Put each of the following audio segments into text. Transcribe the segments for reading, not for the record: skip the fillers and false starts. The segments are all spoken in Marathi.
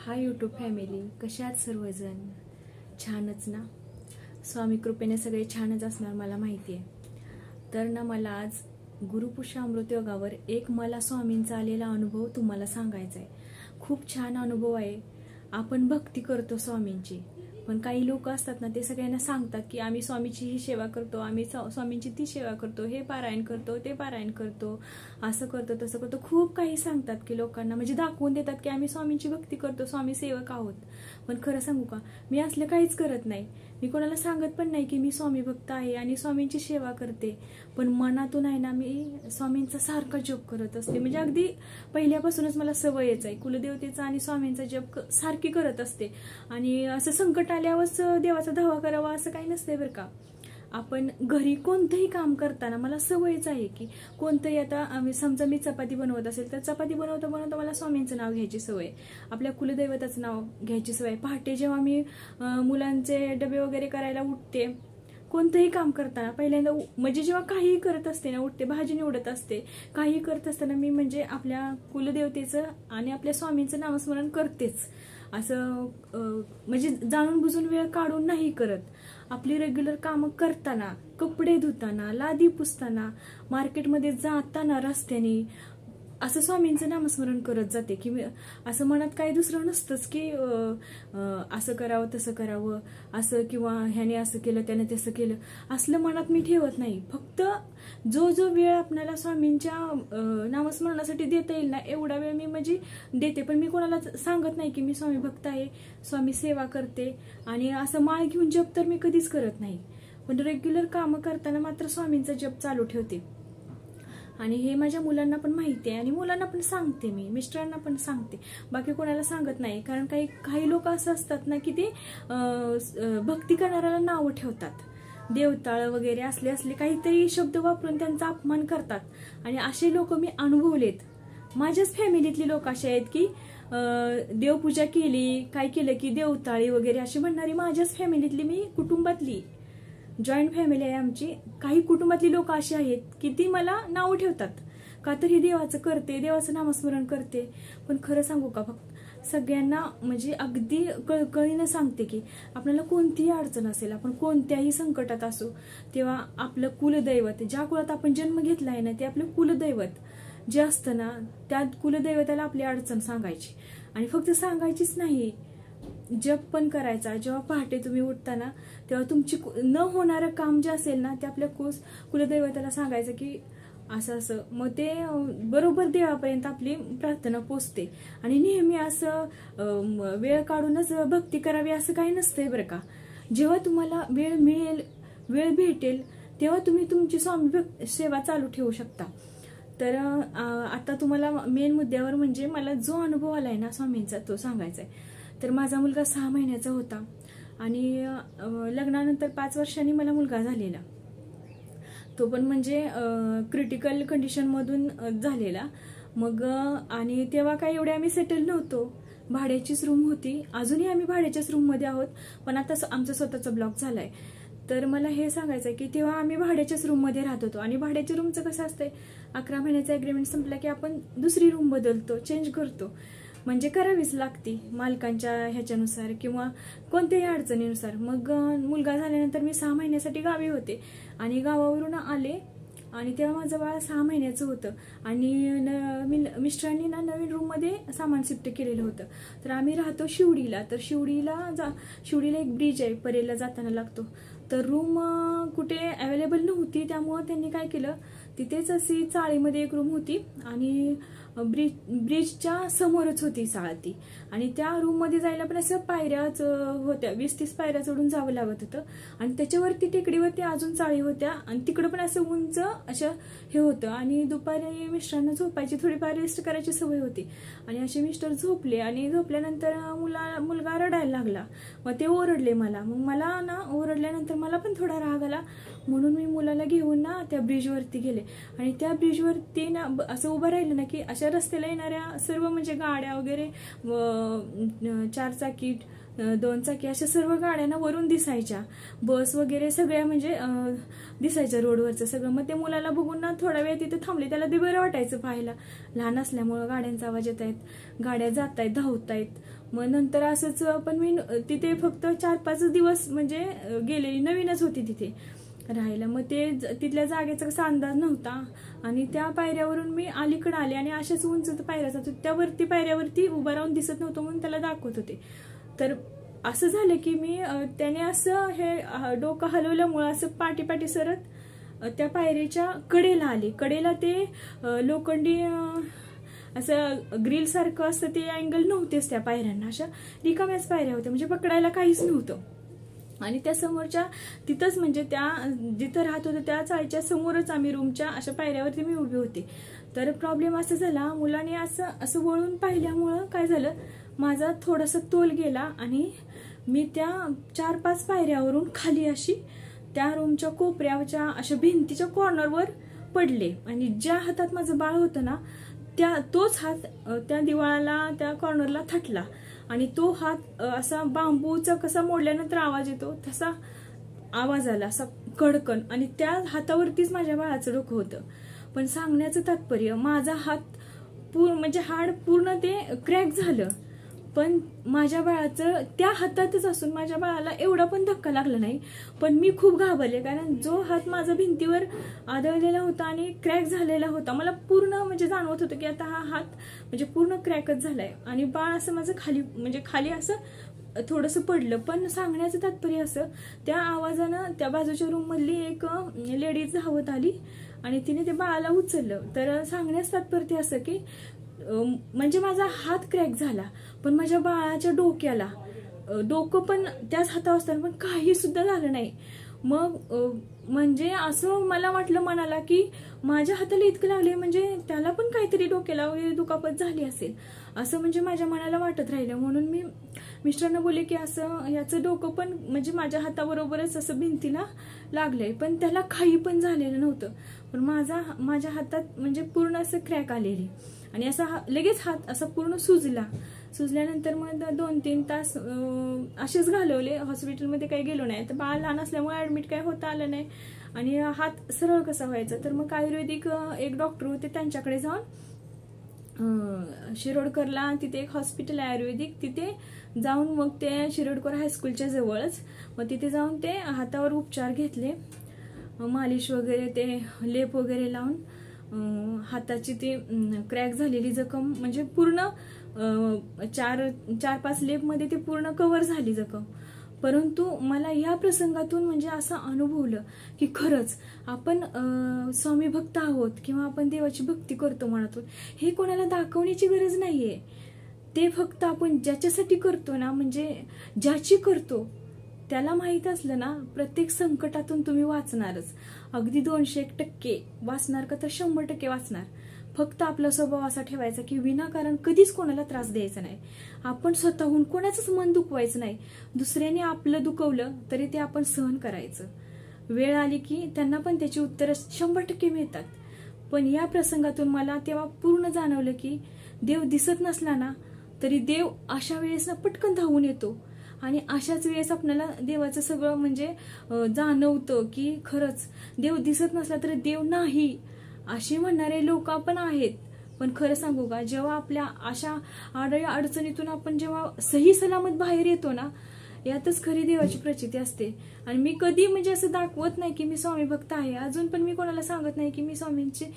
हाय यूट्यूब फॅमिली, कशा आहात सर्वजण? छानच ना? स्वामी कृपेने सगळे छानच असणार मला माहिती आहे. तर ना मला आज गुरुपुष्य अमृत योगावर एक मला स्वामींचा आलेला अनुभव तुम्हाला सांगायचा आहे. खूप छान अनुभव आहे. आपण भक्ती करतो स्वामींची, पण काही लोक असतात ना, ते सगळ्यांना सांगतात की आम्ही स्वामीची ही सेवा करतो, आम्ही स्वामींची ती सेवा करतो, हे पारायण करतो, ते पारायण करतो, असं करतो तसं करतो. खूप काही सांगतात की लोकांना, म्हणजे दाखवून देतात की आम्ही स्वामींची भक्ती करतो, स्वामी सेवक आहोत. पण खरं सांगू का, मी असलं काहीच करत नाही. मी कोणाला सांगत पण नाही की मी स्वामी भक्त आहे आणि स्वामींची सेवा करते. पण मनातून आहे ना, मी स्वामींचा सारखा जप करत असते. म्हणजे अगदी पहिल्यापासूनच मला सवयच आहे. कुलदेवतेचा आणि स्वामींचा जप सारखी करत असते. आणि असं संकट आल्यावरच देवाचा धावा करावा असं काही नसतंय बरं का. आपण घरी कोणतंही काम करताना मला सवयच आहे की कोणतंही, आता समजा मी चपाती बनवत असेल तर चपाती बनवता बनवता मला स्वामींचं नाव घ्यायची सवय, आपल्या कुलदैवताचं नाव घ्यायची सवय. पहाटे जेव्हा मी मुलांचे डबे वगैरे करायला उठते, कोणतंही काम करताना पहिल्यांदा म्हणजे जेव्हा काहीही करत असते ना, उठते, भाजी निवडत असते, काही करत असताना मी म्हणजे आपल्या कुलदेवतेचं आणि आपल्या स्वामींचं नामस्मरण करतेच. असं म्हणजे जाणून बुजून वेळ काढून नाही करत. आपली रेग्युलर कामं करताना, कपडे धुताना, लादी पुसताना, मार्केटमध्ये जाताना, रस्त्याने असं स्वामींचं नामस्मरण करत जाते. की असं मनात काही दुसरं नसतंच की असं करावं तसं करावं, असं किंवा ह्याने असं केलं त्याने तसं केलं, असलं मनात मी ठेवत नाही. फक्त जो जो वेळ आपल्याला स्वामींच्या नामस्मरणासाठी देता येईल ना, एवढा वेळ मी म्हणजे देते. पण मी कोणाला सांगत नाही की मी स्वामी भक्त आहे, स्वामी सेवा करते. आणि असं माळ घेऊन जप तर मी कधीच करत नाही. पण रेग्युलर कामं करताना मात्र स्वामींचा जप चालू ठेवते. आणि हे माझ्या मुलांना पण माहिती आहे आणि मुलांना पण सांगते, मी मिस्टरांना पण सांगते, बाकी कोणाला सांगत नाही. कारण काही लोक असं असतात ना की ते भक्ती करणाऱ्याला नावं ठेवतात, देवताळ वगैरे असले काहीतरी शब्द वापरून त्यांचा अपमान करतात. आणि असे लोक मी अनुभवलेत. माझ्याच फॅमिलीतली लोक असे आहेत की देवपूजा केली, काय केलं की देवताळी वगैरे अशी म्हणणारी माझ्याच फॅमिलीतली, मी कुटुंबातली जॉईंट फॅमिली आहे आमची. काही कुटुंबातली लोक अशी आहेत की ती मला नाव ठेवतात का तर ही देवाचं करते, देवाचं नामस्मरण करते. पण खरं सांगू का, फक्त सगळ्यांना म्हणजे अगदी कळकळीनं सांगते की आपल्याला कोणतीही अडचण असेल, आपण कोणत्याही संकटात असो, तेव्हा आपलं कुलदैवत, ज्या कुळात आपण जन्म घेतला आहे ना, ते आपलं कुलदैवत जे असतं ना, त्या कुलदैवताला आपली अडचण सांगायची. आणि फक्त सांगायचीच नाही, जप पण करायचा. जेव्हा पहाटे तुम्ही उठताना तेव्हा तुमची न होणारं काम जे असेल ना, ते आपल्या कुलदैवताला सांगायचं की असं असं. मग ते बरोबर देवापर्यंत आपली प्रार्थना पोचते. आणि नेहमी असं वेळ काढूनच भक्ती करावी असं काही नसतंय बरं का. जेव्हा तुम्हाला वेळ मिळेल, वेळ भेटेल, तेव्हा तुम्ही तुमची स्वामी सेवा चालू ठेवू शकता. तर आता तुम्हाला मेन मुद्द्यावर म्हणजे मला जो अनुभव आलाय ना स्वामींचा, तो सांगायचा आहे. तर माझा मुलगा 6 महिन्याचा होता आणि लग्नानंतर 5 वर्षांनी मला मुलगा झालेला. तो पण म्हणजे क्रिटिकल कंडिशनमधून झालेला. मग आणि तेव्हा काही एवढे आम्ही सेटल नव्हतो, भाड्याचीच रूम होती. अजूनही आम्ही भाड्याच्याच रूममध्ये आहोत, पण आता आमचा स्वतःचा ब्लॉक झालाय. तर मला हे सांगायचं आहे की तेव्हा आम्ही भाड्याच्याच रूममध्ये राहत होतो. आणि भाड्याच्या रूमचं कसं असतंय, 11 महिन्याचा एग्रीमेंट संपला की आपण दुसरी रूम बदलतो, चेंज करतो. म्हणजे करावीच लागती मालकांच्या ह्याच्यानुसार किंवा कोणत्याही अडचणीनुसार. मग मुलगा झाल्यानंतर मी 6 महिन्यासाठी गावी होते आणि गावावरून आले आणि तेव्हा माझं बाळ 6 महिन्याचं होतं. आणि मिस्टरांनी ना नवीन रूममध्ये सामान शिफ्ट केलेलं होतं. तर आम्ही राहतो शिवडीला. तर शिवडीला एक ब्रिज आहे, परेलला जाताना लागतो. तर रूम कुठे अवेलेबल नव्हती, त्यामुळं त्यांनी काय केलं, तिथेच अशी चाळीमध्ये एक रूम होती आणि ब्रिजच्या समोरच होती चाळ ती. आणि त्या रूममध्ये जायला पण असं पायऱ्याच होत्या, 20-30 पायऱ्या चढून जावं लागत होतं. आणि त्याच्यावरती टेकडीवरती अजून चाळी होत्या आणि तिकडं पण असं उंच असं हे होतं. आणि दुपारी मिस्टरांना झोपायची, थोडीफार रेस्ट करायची सवय होती. आणि असे मिस्टर झोपले आणि झोपल्यानंतर मुलगा रडायला लागला. मग ते ओरडले मला. मग मला ना ओरडल्यानंतर मला पण थोडा राग आला, म्हणून मी मुलाला घेऊन ना त्या ब्रिजवरती गेले. आणि त्या ब्रिजवरती ना असं उभं राहिलं ना की अशा अशा रस्त्याला येणाऱ्या सर्व म्हणजे गाड्या वगैरे 4 चाकी 2 चाकी अशा सर्व गाड्यांना वरून दिसायच्या, बस वगैरे सगळ्या म्हणजे दिसायच्या रोडवरचं सगळं. मग ते मुलाला बघून ना थोडा वेळ तिथे थांबले, त्याला ते बरं वाटायचं पाहायला. लहान असल्यामुळं गाड्यांचा आवाज येत आहेत, गाड्या जात आहेत, धावतायत. मग नंतर असंच पण मी तिथे फक्त 4-5 दिवस म्हणजे गेलेली, नवीनच होती तिथे राहायला. मग ते तिथल्या जागेचा कसा अंदाज नव्हता आणि त्या पायऱ्यावरून मी अलीकडे आले आणि अशाच उंच पायऱ्या जात होत्या, त्यावरती पायऱ्यावरती उभं राहून दिसत नव्हतं म्हणून त्याला दाखवत होते. तर असं झालं की मी त्याने असं हे डोकं हलवल्यामुळं असं पाठी सरत त्या पायरीच्या कडेला आले. कडेला ते लोखंडी असं ग्रिल सारखं असतं ते अँगल नव्हतेच त्या पायऱ्यांना, अशा रिकाम्याच पायऱ्या होत्या, म्हणजे पकडायला काहीच नव्हतं. आणि त्या समोरच्या तिथंच म्हणजे त्या जिथं राहत होतं त्या चाळीच्या समोरच आम्ही रूमच्या अशा पायऱ्यावरती मी उभी होते. तर प्रॉब्लेम असा झाला, मुलाने असं वळून पाहिल्यामुळं काय झालं, माझा थोडासा तोल गेला आणि मी त्या 4-5 पायऱ्यावरून खाली अशी त्या रूमच्या कोपऱ्याच्या अशा भिंतीच्या कॉर्नरवर पडले. आणि ज्या हातात माझं बाळ होतं ना तोच हात त्या दिवाळाला त्या कॉर्नरला थटला आणि तो हात असा बांबूचा कसा मोडल्यानंतर आवाज येतो तसा आवाज आला, असा कडकन. आणि त्या हातावरतीच माझ्या बाळाचं डोकं होतं. पण सांगण्याचं तात्पर्य, माझा हात म्हणजे हाड पूर्ण ते क्रॅक झालं, पण माझ्या बाळाचं त्या हातातच असून माझ्या बाळाला एवढा पण धक्का लागला नाही. पण मी खूप घाबरले, कारण जो हात माझा भिंतीवर आदळलेला होता आणि क्रॅक झालेला होता, मला पूर्ण म्हणजे जाणवत होतं की आता हा हात म्हणजे पूर्ण क्रॅकच झालाय. आणि बाळ असं माझं खाली असं थोडंसं पडलं. पण सांगण्याचं तात्पर्य असं, त्या आवाजानं त्या बाजूच्या रूम मधली एक लेडीज धावत आली आणि तिने ते बाळाला उचललं. तर सांगण्याचं तात्पर्य असं की म्हणजे माझा हात क्रॅक झाला, पण माझ्या बाळाच्या डोक्याला डोकं पण त्याच हातावर असताना पण काही सुद्धा झालं नाही. मग म्हणजे असं मला वाटलं मनाला की माझ्या हाताला इतकं लागले म्हणजे त्याला पण काहीतरी डोक्याला वगैरे दुखापत झाली असेल, असं म्हणजे माझ्या मनाला वाटत राहिलं. म्हणून मी मिस्टरांना बोलले की असं याचं डोकं पण म्हणजे माझ्या हाताबरोबरच असं भिंतीला लागलंय, पण त्याला काही पण झालेलं नव्हतं. पण माझ्या हातात म्हणजे पूर्ण असं क्रॅक आलेली आणि असा लगेच हात असा पूर्ण सुजल्यानंतर मग 2-3 तास असेच घालवले. हॉस्पिटलमध्ये काही गेलो नाही, तर बाळ लहान असल्यामुळे ऍडमिट काही होता आलं नाही आणि हात सरळ कसा व्हायचा. तर मग आयुर्वेदिक एक डॉक्टर होते, त्यांच्याकडे जाऊन शिरोडकरला तिथे एक हॉस्पिटल आहे आयुर्वेदिक, तिथे जाऊन मग ते शिरोडकर हायस्कूलच्या जवळच, मग तिथे जाऊन ते हातावर उपचार घेतले, मालिश वगैरे, ते लेप वगैरे लावून हाताची ती क्रॅक झालेली जखम म्हणजे पूर्ण 4-5 लेप मध्ये ती पूर्ण कव्हर झाली जखम. परंतु मला या प्रसंगातून म्हणजे असं अनुभवलं की खरंच आपण स्वामी भक्त आहोत किंवा आपण देवाची भक्ती करतो मनातून, हे कोणाला दाखवण्याची गरज नाहीये. ते फक्त आपण ज्याच्यासाठी करतो ना, म्हणजे ज्याची करतो त्याला माहित असलं ना, प्रत्येक संकटातून तुम्ही वाचणारच. अगदी 200% वाचणार का, तर 100% वाचणार. फक्त आपला स्वभाव असा ठेवायचा की विनाकारण कधीच कोणाला त्रास द्यायचा नाही. आपण स्वतःहून कोणाचंच मन दुखवायचं नाही. दुसऱ्याने आपलं दुखवलं तरी ते आपण सहन करायचं. वेळ आली की त्यांना पण त्याची उत्तरं 100% मिळतात. पण या प्रसंगातून मला तेव्हा पूर्ण जाणवलं की देव दिसत नसला ना तरी देव अशा वेळेस ना पटकन धावून येतो आणि अशाच वेळेस आपल्याला देवाचं सगळं म्हणजे जाणवतं की खरंच देव दिसत नसला तरी देव नाही असे म्हणणारे लोक पण आहेत. पण खरं सांगू का, जेव्हा आपल्या अशा अडचणीतून आपण जेव्हा सही सलामत बाहेर येतो ना, यातच खरी देवाची प्रचिती असते. आणि मी कधी म्हणजे असं दाखवत नाही की मी स्वामी भक्त आहे. अजून पण मी कोणाला सांगत नाही की मी स्वामींचे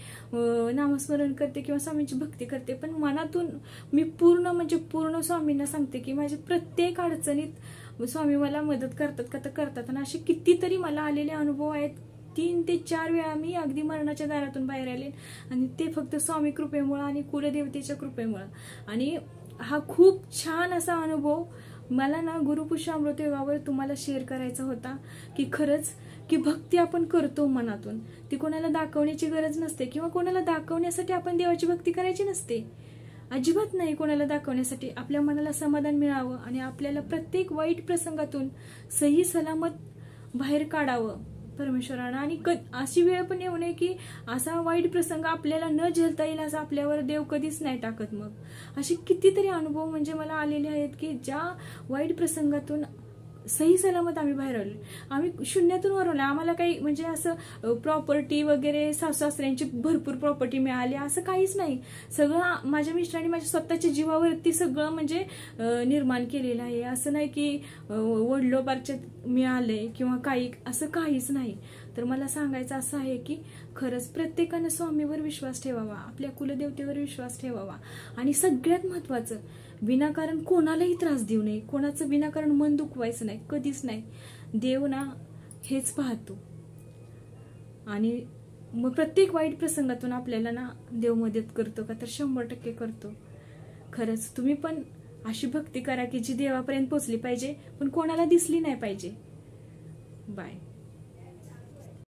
नामस्मरण करते किंवा स्वामींची भक्ती करते. पण मनातून मी पूर्ण स्वामींना सांगते की माझ्या प्रत्येक अडचणीत स्वामी मला मदत करतात. आणि असे कितीतरी मला आलेले अनुभव आहेत. 3 ते 4 वेळा मी अगदी मरणाच्या दारातून बाहेर आले आणि ते फक्त स्वामी कृपेमुळे आणि कुलदेवतेच्या कृपेमुळे. आणि हा खूप छान असा अनुभव मला ना गुरुपुष्य अमृत योगावर तुम्हाला शेअर करायचा होता की खरंच की भक्ती आपण करतो मनातून, ती कोणाला दाखवण्याची गरज नसते किंवा कोणाला दाखवण्यासाठी आपण देवाची भक्ती करायची नसते. अजिबात नाही कोणाला दाखवण्यासाठी. आपल्या मनाला समाधान मिळावं आणि आपल्याला प्रत्येक वाईट प्रसंगातून सही सलामत बाहेर काढावं परमेश्वरानं. आणि अशी वेळ पण येऊ नये की असा वाईट प्रसंग आपल्याला न झेलता येईल असं आपल्यावर देव कधीच नाही टाकत. मग असे कितीतरी अनुभव म्हणजे मला आलेले आहेत की ज्या वाईट प्रसंगातून सही सलामत आम्ही बाहेर आलो. आम्ही शून्यातून वरवलं. आम्हाला काही म्हणजे असं प्रॉपर्टी वगैरे सासू-सासऱ्यांची भरपूर प्रॉपर्टी मिळाली असं काहीच नाही. सगळं माझ्या मिस्टरांनी माझ्या स्वतःच्या जीवावरती सगळं म्हणजे निर्माण केलेलं आहे. असं नाही की वडिलोपार्जित मिळालंय किंवा काही, असं काहीच नाही. तर मला सांगायचं असं आहे की खरंच प्रत्येकानं स्वामीवर विश्वास ठेवावा, आपल्या कुलदेवतेवर विश्वास ठेवावा. आणि सगळ्यात महत्वाचं, विनाकारण कोणालाही त्रास देऊ नये, कोणाचं विनाकारण मन दुखवायचं नाही, कधीच नाही. देव ना हेच पाहतो. आणि मग प्रत्येक वाईट प्रसंगातून आपल्याला ना देव मदत करतो का, तर 100% करतो. खरंच तुम्ही पण अशी भक्ती करा की जी देवापर्यंत पोहोचली पाहिजे पण कोणाला दिसली नाही पाहिजे. बाय.